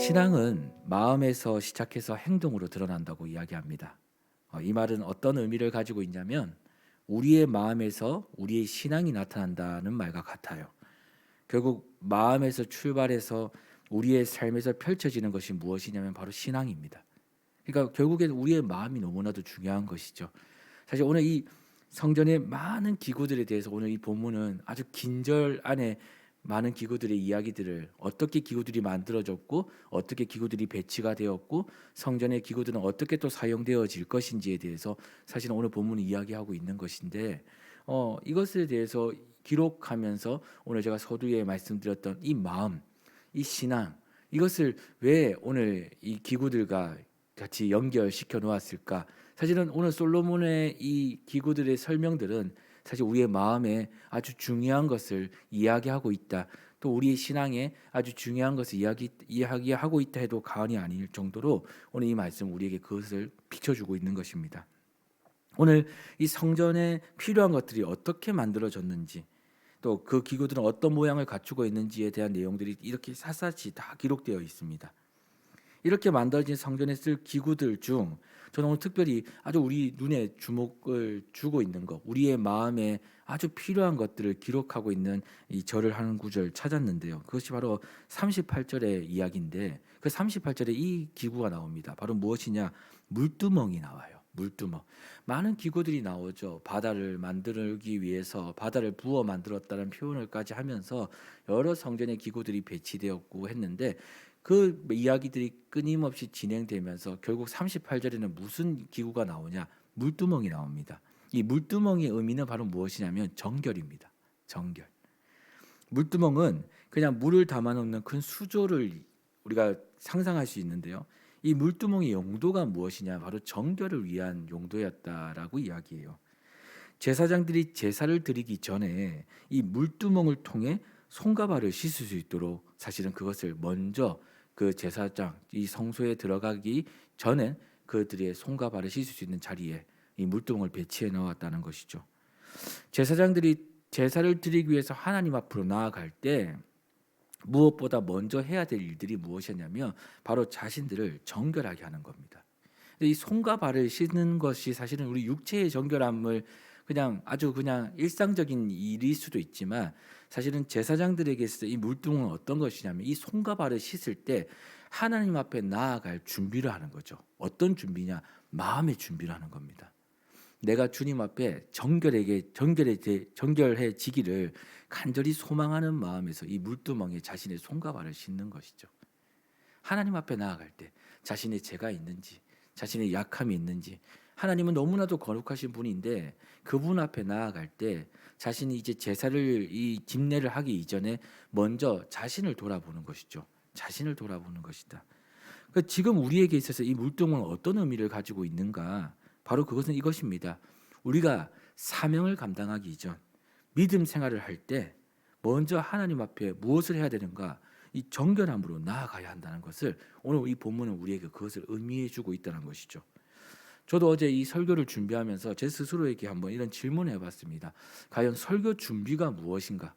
신앙은 마음에서 시작해서 행동으로 드러난다고 이야기합니다. 이 말은 어떤 의미를 가지고 있냐면 우리의 마음에서 우리의 신앙이 나타난다는 말과 같아요. 결국 마음에서 출발해서 우리의 삶에서 펼쳐지는 것이 무엇이냐면 바로 신앙입니다. 그러니까 결국엔 우리의 마음이 너무나도 중요한 것이죠. 사실 오늘 이 성전의 많은 기구들에 대해서 오늘 이 본문은 아주 긴절 안에 많은 기구들의 이야기들을 어떻게 기구들이 만들어졌고 어떻게 기구들이 배치가 되었고 성전의 기구들은 어떻게 또 사용되어질 것인지에 대해서 사실은 오늘 본문이 이야기하고 있는 것인데 이것에 대해서 기록하면서 오늘 제가 서두에 말씀드렸던 이 마음, 이 신앙 이것을 왜 오늘 이 기구들과 같이 연결시켜 놓았을까? 사실은 오늘 솔로몬의 이 기구들의 설명들은 사실 우리의 마음에 아주 중요한 것을 이야기하고 있다. 또 우리의 신앙에 아주 중요한 것을 이야기하고 있다 해도 과언이 아닐 정도로 오늘 이 말씀 우리에게 그것을 비춰주고 있는 것입니다. 오늘 이 성전에 필요한 것들이 어떻게 만들어졌는지 또 그 기구들은 어떤 모양을 갖추고 있는지에 대한 내용들이 이렇게 샅샅이 다 기록되어 있습니다. 이렇게 만들어진 성전에 쓸 기구들 중 저는 오늘 특별히 아주 우리 눈에 주목을 주고 있는 것, 우리의 마음에 아주 필요한 것들을 기록하고 있는 이 절을 하는 구절 찾았는데요. 그것이 바로 38절의 이야기인데 그 38절에 이 기구가 나옵니다. 바로 무엇이냐? 물두멍이 나와요. 물두멍. 많은 기구들이 나오죠. 바다를 만들기 위해서 바다를 부어 만들었다는 표현을까지 하면서 여러 성전의 기구들이 배치되었고 했는데 그 이야기들이 끊임없이 진행되면서 결국 38절에는 무슨 기구가 나오냐? 물두멍이 나옵니다. 이 물두멍의 의미는 바로 무엇이냐면 정결입니다. 정결. 물두멍은 그냥 물을 담아 놓는 큰 수조를 우리가 상상할 수 있는데요. 이 물두멍의 용도가 무엇이냐? 바로 정결을 위한 용도였다라고 이야기해요. 제사장들이 제사를 드리기 전에 이 물두멍을 통해 손과 발을 씻을 수 있도록 사실은 그것을 먼저 그 제사장 이 성소에 들어가기 전에 그들의 손과 발을 씻을 수 있는 자리에 이 물두멍을 배치해 놓았다는 것이죠. 제사장들이 제사를 드리기 위해서 하나님 앞으로 나아갈 때 무엇보다 먼저 해야 될 일들이 무엇이냐면 바로 자신들을 정결하게 하는 겁니다. 이 손과 발을 씻는 것이 사실은 우리 육체의 정결함을 그냥 아주 그냥 일상적인 일일 수도 있지만 사실은 제사장들에게 있어서 이 물두멍은 어떤 것이냐면 이 손과 발을 씻을 때 하나님 앞에 나아갈 준비를 하는 거죠. 어떤 준비냐? 마음의 준비를 하는 겁니다. 내가 주님 앞에 정결해지기를 간절히 소망하는 마음에서 이 물두멍에 자신의 손과 발을 씻는 것이죠. 하나님 앞에 나아갈 때 자신의 죄가 있는지 자신의 약함이 있는지 하나님은 너무나도 거룩하신 분인데 그분 앞에 나아갈 때 자신이 이제 제사를 이 집례를 하기 이전에 먼저 자신을 돌아보는 것이죠. 자신을 돌아보는 것이다. 그러니까 지금 우리에게 있어서 이 물동은 어떤 의미를 가지고 있는가? 바로 그것은 이것입니다. 우리가 사명을 감당하기 이전 믿음 생활을 할 때 먼저 하나님 앞에 무엇을 해야 되는가? 이 정결함으로 나아가야 한다는 것을 오늘 이 본문은 우리에게 그것을 의미해 주고 있다는 것이죠. 저도 어제 이 설교를 준비하면서 제 스스로에게 한번 이런 질문을 해봤습니다. 과연 설교 준비가 무엇인가?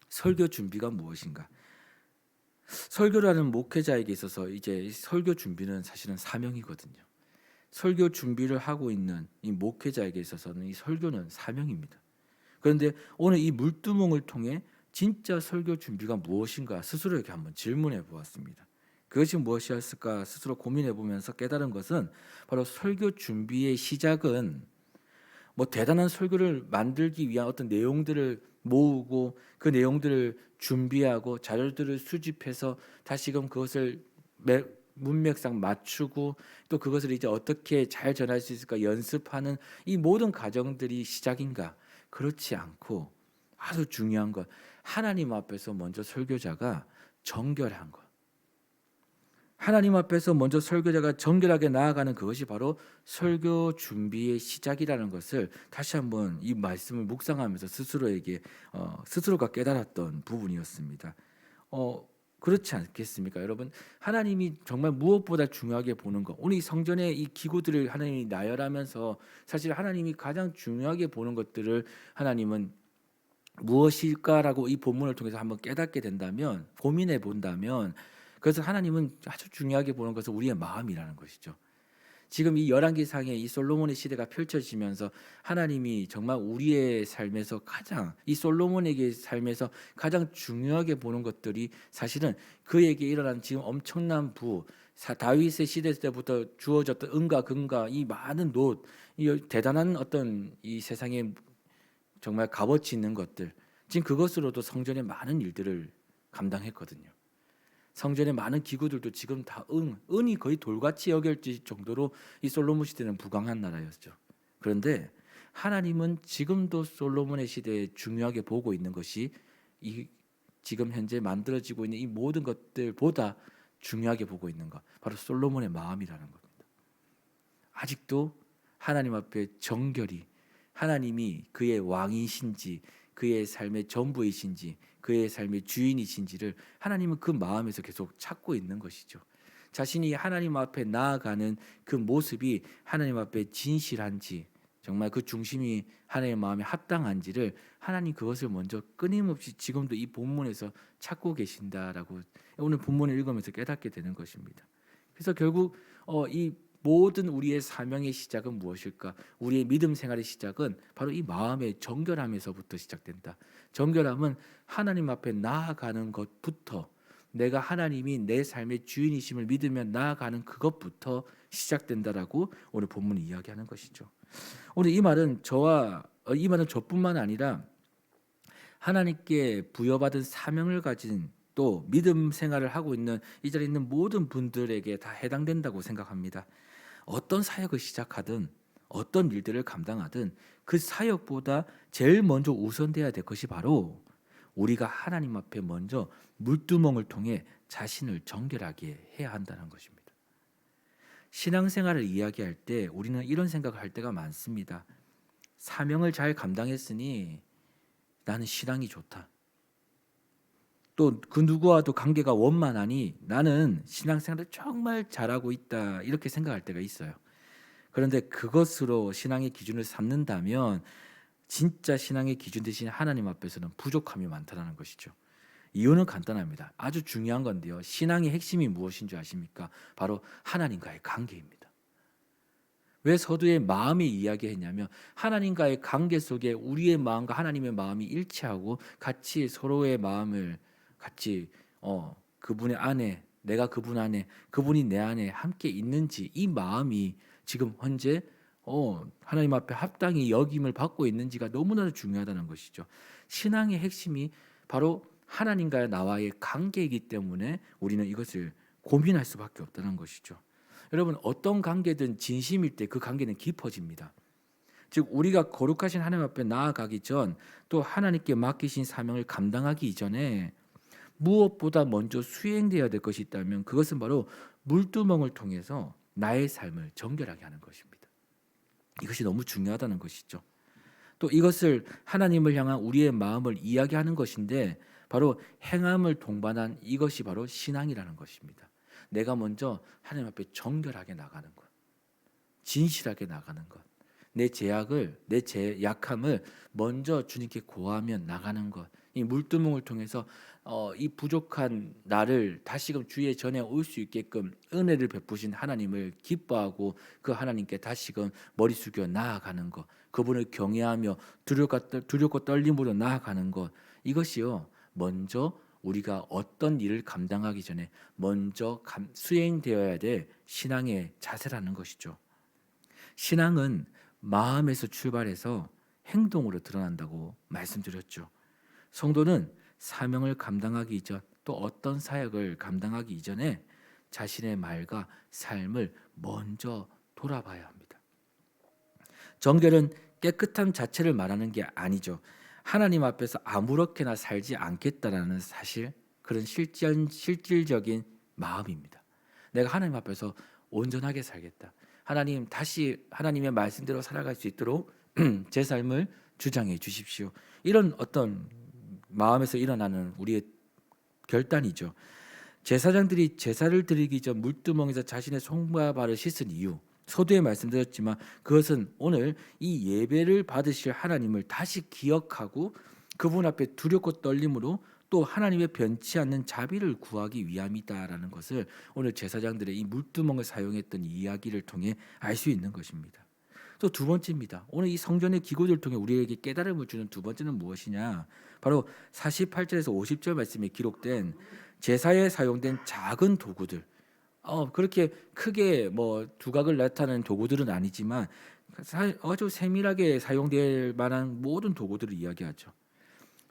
설교 준비가 무엇인가? 설교라는 목회자에게 있어서 이제 설교 준비는 사실은 사명이거든요. 설교 준비를 하고 있는 이 목회자에게 있어서는 이 설교는 사명입니다. 그런데 오늘 이 물두멍을 통해 진짜 설교 준비가 무엇인가 스스로에게 한번 질문해 보았습니다. 그것이 무엇이었을까 스스로 고민해 보면서 깨달은 것은 바로 설교 준비의 시작은 뭐 대단한 설교를 만들기 위한 어떤 내용들을 모으고 그 내용들을 준비하고 자료들을 수집해서 다시금 그것을 문맥상 맞추고 또 그것을 이제 어떻게 잘 전할 수 있을까 연습하는 이 모든 과정들이 시작인가? 그렇지 않고 아주 중요한 것 하나님 앞에서 먼저 설교자가 정결한 것. 하나님 앞에서 먼저 설교자가 정결하게 나아가는 그것이 바로 설교 준비의 시작이라는 것을 다시 한번 이 말씀을 묵상하면서 스스로에게 스스로가 깨달았던 부분이었습니다. 그렇지 않겠습니까, 여러분? 하나님이 정말 무엇보다 중요하게 보는 것. 오늘 이 성전의 이 기구들을 하나님이 나열하면서 사실 하나님이 가장 중요하게 보는 것들을 하나님은 무엇일까라고 이 본문을 통해서 한번 깨닫게 된다면 고민해 본다면 그래서 하나님은 아주 중요하게 보는 것은 우리의 마음이라는 것이죠. 지금 이 열왕기상의 이 솔로몬의 시대가 펼쳐지면서 하나님이 정말 우리의 삶에서 가장 이 솔로몬에게 삶에서 가장 중요하게 보는 것들이 사실은 그에게 일어난 지금 엄청난 다윗의 시대 때부터 주어졌던 은과 금과 이 많은 이 대단한 어떤 이 세상에 정말 값어치 있는 것들, 지금 그것으로도 성전의 많은 일들을 감당했거든요. 성전의 많은 기구들도 지금 다 은이 거의 돌같이 여겨질 정도로 이 솔로몬 시대는 부강한 나라였죠. 그런데 하나님은 지금도 솔로몬의 시대에 중요하게 보고 있는 것이 이 지금 현재 만들어지고 있는 이 모든 것들보다 중요하게 보고 있는 것, 바로 솔로몬의 마음이라는 겁니다. 아직도 하나님 앞에 정결히 하나님이 그의 왕이신지 그의 삶의 전부이신지 그의 삶의 주인이신지를 하나님은 그 마음에서 계속 찾고 있는 것이죠. 자신이 하나님 앞에 나아가는 그 모습이 하나님 앞에 진실한지, 정말 그 중심이 하나님의 마음에 합당한지를 하나님 그것을 먼저 끊임없이 지금도 이 본문에서 찾고 계신다라고 오늘 본문을 읽으면서 깨닫게 되는 것입니다. 그래서 결국 이 모든 우리의 사명의 시작은 무엇일까? 우리의 믿음 생활의 시작은 바로 이 마음의 정결함에서부터 시작된다. 정결함은 하나님 앞에 나아가는 것부터, 내가 하나님이 내 삶의 주인이심을 믿으며 나아가는 그것부터 시작된다라고 오늘 본문이 이야기하는 것이죠. 오늘 이 말은 저뿐만 아니라 하나님께 부여받은 사명을 가진 또 믿음 생활을 하고 있는 이 자리에 있는 모든 분들에게 다 해당된다고 생각합니다. 어떤 사역을 시작하든 어떤 일들을 감당하든 그 사역보다 제일 먼저 우선돼야 될 것이 바로 우리가 하나님 앞에 먼저 물두멍을 통해 자신을 정결하게 해야 한다는 것입니다. 신앙생활을 이야기할 때 우리는 이런 생각을 할 때가 많습니다. 사명을 잘 감당했으니 나는 신앙이 좋다. 또 그 누구와도 관계가 원만하니 나는 신앙생활을 정말 잘하고 있다, 이렇게 생각할 때가 있어요. 그런데 그것으로 신앙의 기준을 삼는다면 진짜 신앙의 기준 대신 하나님 앞에서는 부족함이 많다는 것이죠. 이유는 간단합니다. 아주 중요한 건데요. 신앙의 핵심이 무엇인 줄 아십니까? 바로 하나님과의 관계입니다. 왜 서두에 마음이 이야기했냐면 하나님과의 관계 속에 우리의 마음과 하나님의 마음이 일치하고 같이 서로의 마음을 같이 그분의 안에, 내가 그분 안에, 그분이 내 안에 함께 있는지, 이 마음이 지금 현재 하나님 앞에 합당히 여김을 받고 있는지가 너무나도 중요하다는 것이죠. 신앙의 핵심이 바로 하나님과 나와의 관계이기 때문에 우리는 이것을 고민할 수밖에 없다는 것이죠. 여러분, 어떤 관계든 진심일 때 그 관계는 깊어집니다. 즉 우리가 거룩하신 하나님 앞에 나아가기 전, 또 하나님께 맡기신 사명을 감당하기 이전에 무엇보다 먼저 수행되어야 될 것이 있다면 그것은 바로 물두멍을 통해서 나의 삶을 정결하게 하는 것입니다. 이것이 너무 중요하다는 것이죠. 또 이것을 하나님을 향한 우리의 마음을 이야기하는 것인데 바로 행함을 동반한 이것이 바로 신앙이라는 것입니다. 내가 먼저 하나님 앞에 정결하게 나가는 것, 진실하게 나가는 것, 내 약함을 먼저 주님께 고하며 나가는 것, 이 물두멍을 통해서 이 부족한 나를 다시금 주의 전에 올 수 있게끔 은혜를 베푸신 하나님을 기뻐하고 그 하나님께 다시금 머리 숙여 나아가는 것, 그분을 경외하며 두렵고 떨림으로 나아가는 것, 이것이요 먼저 우리가 어떤 일을 감당하기 전에 먼저 수행되어야 될 신앙의 자세라는 것이죠. 신앙은 마음에서 출발해서 행동으로 드러난다고 말씀드렸죠. 성도는 사명을 감당하기 이전, 또 어떤 사역을 감당하기 이전에 자신의 말과 삶을 먼저 돌아봐야 합니다. 정결은 깨끗함 자체를 말하는 게 아니죠. 하나님 앞에서 아무렇게나 살지 않겠다라는 사실, 그런 실질적인 마음입니다. 내가 하나님 앞에서 온전하게 살겠다. 하나님, 다시 하나님의 말씀대로 살아갈 수 있도록 제 삶을 주장해 주십시오. 이런 어떤 마음에서 일어나는 우리의 결단이죠. 제사장들이 제사를 드리기 전 물두멍에서 자신의 손과 발을 씻은 이유, 서두에 말씀드렸지만 그것은 오늘 이 예배를 받으실 하나님을 다시 기억하고 그분 앞에 두렵고 떨림으로 또 하나님의 변치 않는 자비를 구하기 위함이다라는 것을 오늘 제사장들의 이 물두멍을 사용했던 이야기를 통해 알 수 있는 것입니다. 또 두 번째입니다. 오늘 이 성전의 기구들을 통해 우리에게 깨달음을 주는 두 번째는 무엇이냐? 바로 48절에서 50절 말씀에 기록된 제사에 사용된 작은 도구들. 그렇게 크게 뭐 두각을 나타내는 도구들은 아니지만 아주 세밀하게 사용될 만한 모든 도구들을 이야기하죠.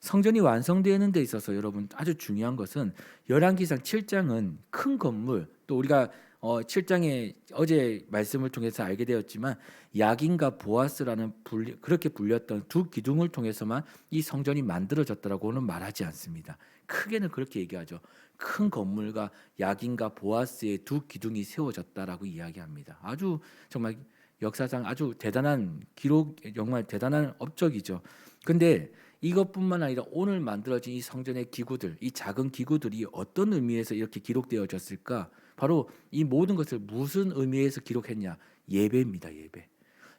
성전이 완성되는 데 있어서 여러분 아주 중요한 것은 열왕기상 7장은 큰 건물, 또 우리가 7장에 어제 말씀을 통해서 알게 되었지만 야긴과 보아스라는 그렇게 불렸던 두 기둥을 통해서만 이 성전이 만들어졌다라고는 말하지 않습니다. 크게는 그렇게 얘기하죠. 큰 건물과 야긴과 보아스의 두 기둥이 세워졌다라고 이야기합니다. 아주 정말 역사상 아주 대단한 기록, 정말 대단한 업적이죠. 근데 이것뿐만 아니라 오늘 만들어진 이 성전의 기구들, 이 작은 기구들이 어떤 의미에서 이렇게 기록되어졌을까? 바로 이 모든 것을 무슨 의미에서 기록했냐? 예배입니다. 예배.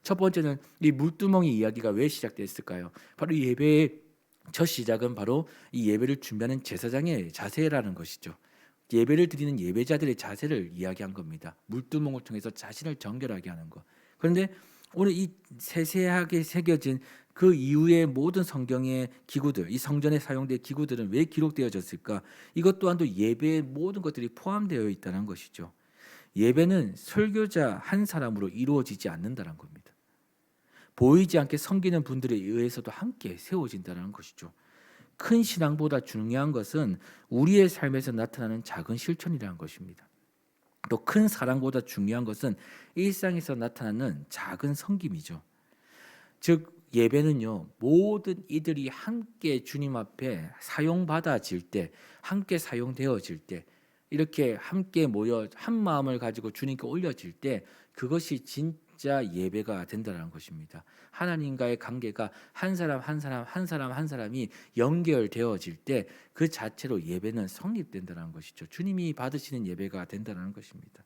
첫 번째는 이 물두멍이 이야기가 왜 시작됐을까요? 바로 이 예배의 첫 시작은 바로 이 예배를 준비하는 제사장의 자세라는 것이죠. 예배를 드리는 예배자들의 자세를 이야기한 겁니다. 물두멍을 통해서 자신을 정결하게 하는 것. 그런데 오늘 이 세세하게 새겨진 그 이후의 모든 성경의 기구들, 이 성전에 사용된 기구들은 왜 기록되어졌을까? 이것 또한도 예배의 모든 것들이 포함되어 있다는 것이죠. 예배는 설교자 한 사람으로 이루어지지 않는다는 겁니다. 보이지 않게 섬기는 분들에 의해서도 함께 세워진다는 것이죠. 큰 신앙보다 중요한 것은 우리의 삶에서 나타나는 작은 실천이라는 것입니다. 또 큰 사랑보다 중요한 것은 일상에서 나타나는 작은 섬김이죠. 즉 예배는요, 모든 이들이 함께 주님 앞에 사용받아질 때, 함께 사용되어질 때, 이렇게 함께 모여 한 마음을 가지고 주님께 올려질 때 그것이 진짜 예배가 된다는 것입니다. 하나님과의 관계가 한 사람 한 사람 한 사람 한 사람이 연결되어질 때 그 자체로 예배는 성립된다는 것이죠. 주님이 받으시는 예배가 된다는 것입니다.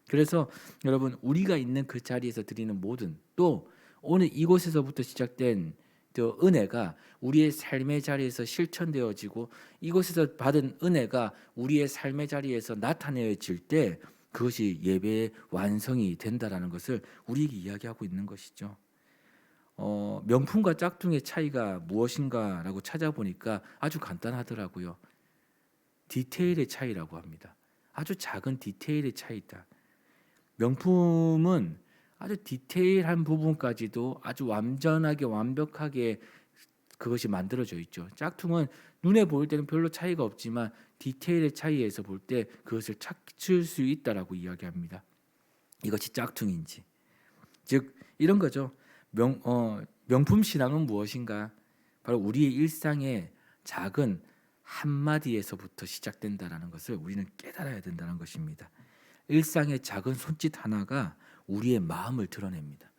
그래서 여러분 우리가 있는 그 자리에서 드리는 모든, 또 오늘 이곳에서부터 시작된 그 은혜가 우리의 삶의 자리에서 실천되어지고 이곳에서 받은 은혜가 우리의 삶의 자리에서 나타내어질 때 그것이 예배의 완성이 된다라는 것을 우리에게 이야기하고 있는 것이죠. 명품과 짝퉁의 차이가 무엇인가라고 찾아보니까 아주 간단하더라고요. 디테일의 차이라고 합니다. 아주 작은 디테일의 차이다. 명품은 아주 디테일한 부분까지도 아주 완전하게 완벽하게 그것이 만들어져 있죠. 짝퉁은 눈에 보일 때는 별로 차이가 없지만 디테일의 차이에서 볼 때 그것을 찾을 수 있다라고 이야기합니다. 이것이 짝퉁인지. 즉 이런 거죠. 명품 신앙은 무엇인가? 바로 우리의 일상의 작은 한마디에서부터 시작된다라는 것을 우리는 깨달아야 된다는 것입니다. 일상의 작은 손짓 하나가 우리의 마음을 드러냅니다.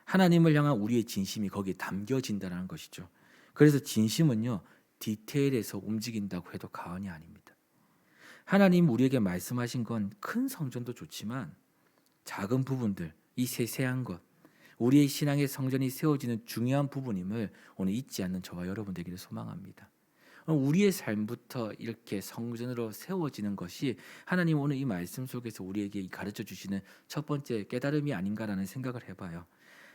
하나님을 향한 우리의 진심이 거기에 담겨진다는 것이죠. 그래서 진심은요, 디테일에서 움직인다고 해도 과언이 아닙니다. 하나님 우리에게 말씀하신 건 큰 성전도 좋지만 작은 부분들, 이 세세한 것, 우리의 신앙의 성전이 세워지는 중요한 부분임을 오늘 잊지 않는 저와 여러분 되기를 소망합니다. 우리의 삶부터 이렇게 성전으로 세워지는 것이 하나님 오늘 이 말씀 속에서 우리에게 가르쳐 주시는 첫 번째 깨달음이 아닌가라는 생각을 해봐요.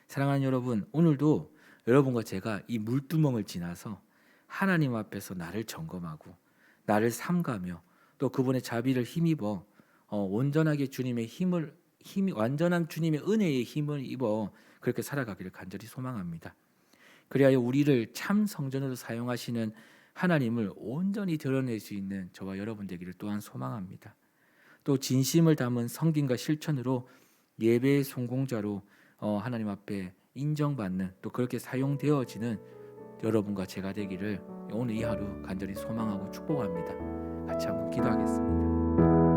사랑하는 여러분, 오늘도 여러분과 제가 이 물두멍을 지나서 하나님 앞에서 나를 점검하고 나를 삼가며 또 그분의 자비를 힘입어 온전하게 완전한 주님의 은혜의 힘을 입어 그렇게 살아가기를 간절히 소망합니다. 그리하여 우리를 참 성전으로 사용하시는 하나님을 온전히 드러낼 수 있는 저와 여러분 되기를 또한 소망합니다. 또 진심을 담은 성김과 실천으로 예배의 성공자로 하나님 앞에 인정받는, 또 그렇게 사용되어지는 여러분과 제가 되기를 오늘 이 하루 간절히 소망하고 축복합니다. 같이 한번 기도하겠습니다.